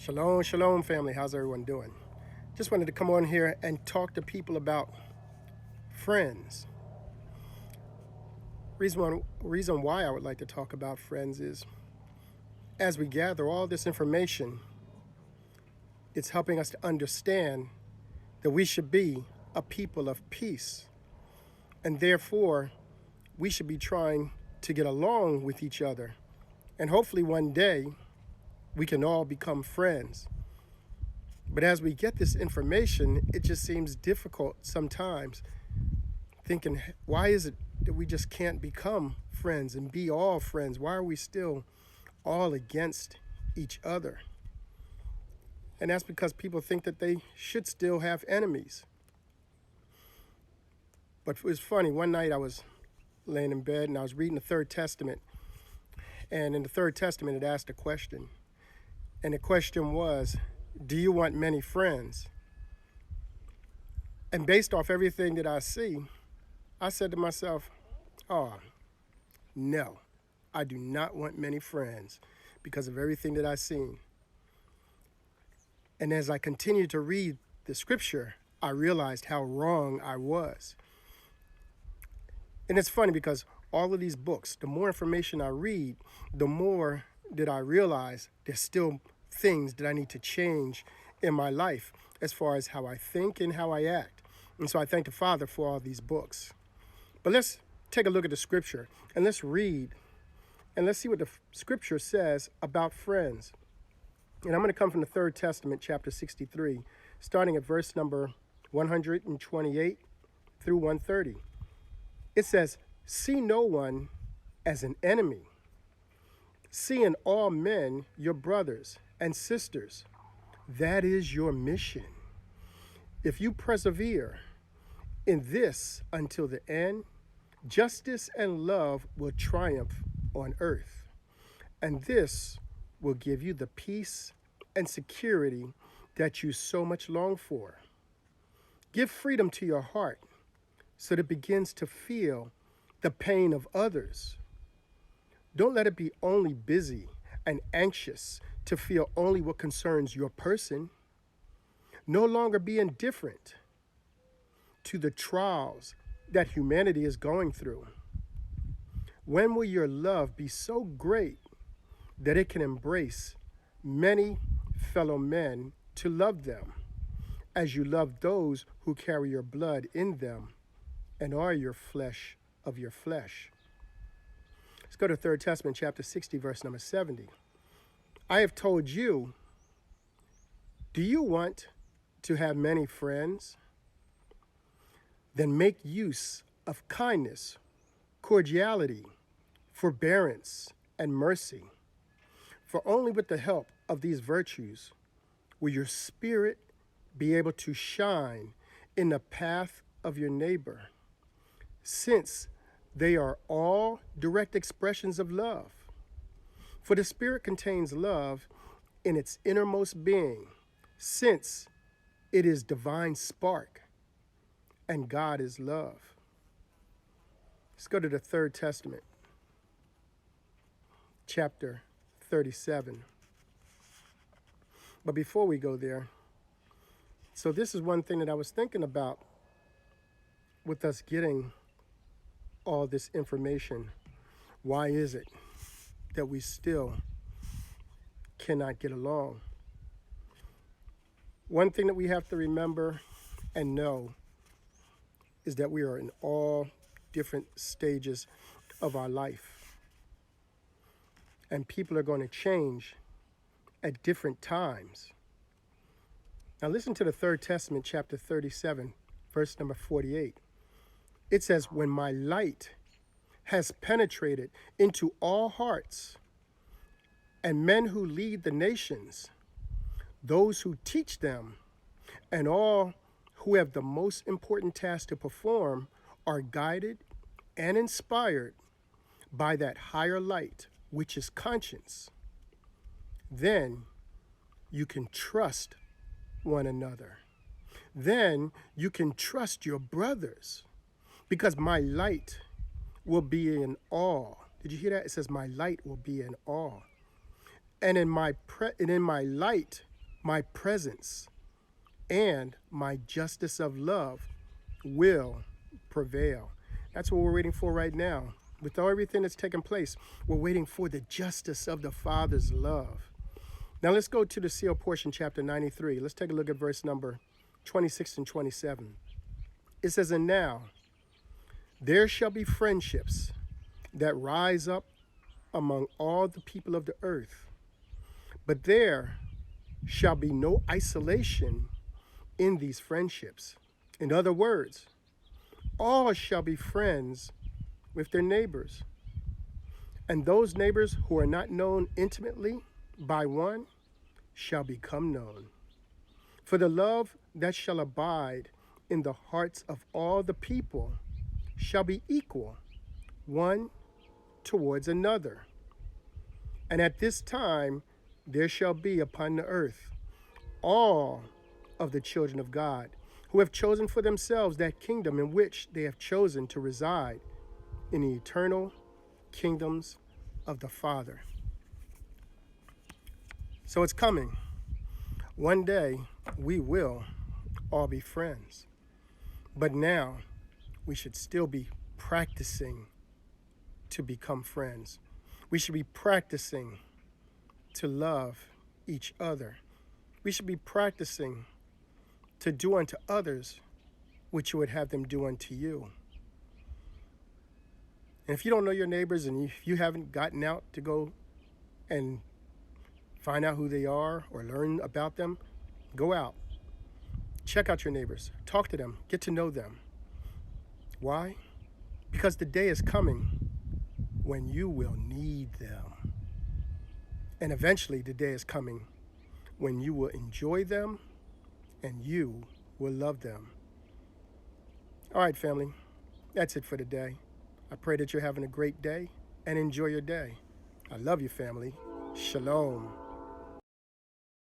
Shalom, shalom, family. How's everyone doing? Just wanted to come on here and talk to people about friends. Reason why I would like to talk about friends is as we gather all this information, it's helping us to understand that we should be a people of peace. And therefore, we should be trying to get along with each other. And hopefully one day, we can all become friends. But as we get this information, it just seems difficult sometimes, thinking, why is it that we just can't become friends and be all friends? Why are we still all against each other? And that's because people think that they should still have enemies. But it was funny, one night I was laying in bed and I was reading the Third Testament. And in the Third Testament, it asked a question. And the question was, do you want many friends? And based off everything that I see, I said to myself, oh, no, I do not want many friends because of everything that I've seen. And as I continued to read the scripture, I realized how wrong I was. And it's funny because all of these books, the more information I read, the more that I realize there's still things that I need to change in my life as far as how I think and how I act. And so I thank the Father for all these books. But let's take a look at the scripture and let's read and let's see what the scripture says about friends. And I'm going to come from the Third Testament, chapter 63, starting at verse number 128 through 130. It says, "See no one as an enemy. See in all men your brothers and sisters. That is your mission. If you persevere in this until the end, justice and love will triumph on earth. And this will give you the peace and security that you so much long for. Give freedom to your heart so that it begins to feel the pain of others. Don't let it be only busy and anxious to feel only what concerns your person. No longer be indifferent to the trials that humanity is going through. When will your love be so great that it can embrace many fellow men to love them, as you love those who carry your blood in them and are your flesh of your flesh?" Let's go to 3rd Testament, chapter 60, verse number 70. "I have told you, do you want to have many friends? Then make use of kindness, cordiality, forbearance, and mercy. For only with the help of these virtues will your spirit be able to shine in the path of your neighbor, since they are all direct expressions of love. For the Spirit contains love in its innermost being, since it is divine spark, and God is love." Let's go to the Third Testament, chapter 37. But before we go there, so this is one thing that I was thinking about with us getting all this information. Why is it that we still cannot get along? One thing that we have to remember and know is that we are in all different stages of our life. And people are going to change at different times. Now listen to the Third Testament, chapter 37, verse number 48. It says, "When my light has penetrated into all hearts, and men who lead the nations, those who teach them, and all who have the most important task to perform are guided and inspired by that higher light, which is conscience, then you can trust one another. Then you can trust your brothers, because my light will be in awe." Did you hear that? It says, "My light will be in awe. And in my light my presence and my justice of love will prevail. That's what we're waiting for right now. With everything that's taken place, we're waiting for the justice of the Father's love. Now let's go to the sealed portion, chapter 93. Let's take a look at verse number 26 and 27. It says, "And now there shall be friendships that rise up among all the people of the earth, but there shall be no isolation in these friendships. In other words, all shall be friends with their neighbors. And those neighbors who are not known intimately by one shall become known. For the love that shall abide in the hearts of all the people shall be equal one towards another. And at this time there shall be upon the earth all of the children of God, who have chosen for themselves that kingdom in which they have chosen to reside in the eternal kingdoms of the Father." So it's coming. One day we will all be friends. But now we should still be practicing to become friends. We should be practicing to love each other. We should be practicing to do unto others what you would have them do unto you. And if you don't know your neighbors and if you haven't gotten out to go and find out who they are or learn about them, go out. Check out your neighbors. Talk to them. Get to know them. Why? Because the day is coming when you will need them. And eventually the day is coming when you will enjoy them and you will love them. All right, family. That's it for today. I pray that you're having a great day and enjoy your day. I love you, family. Shalom.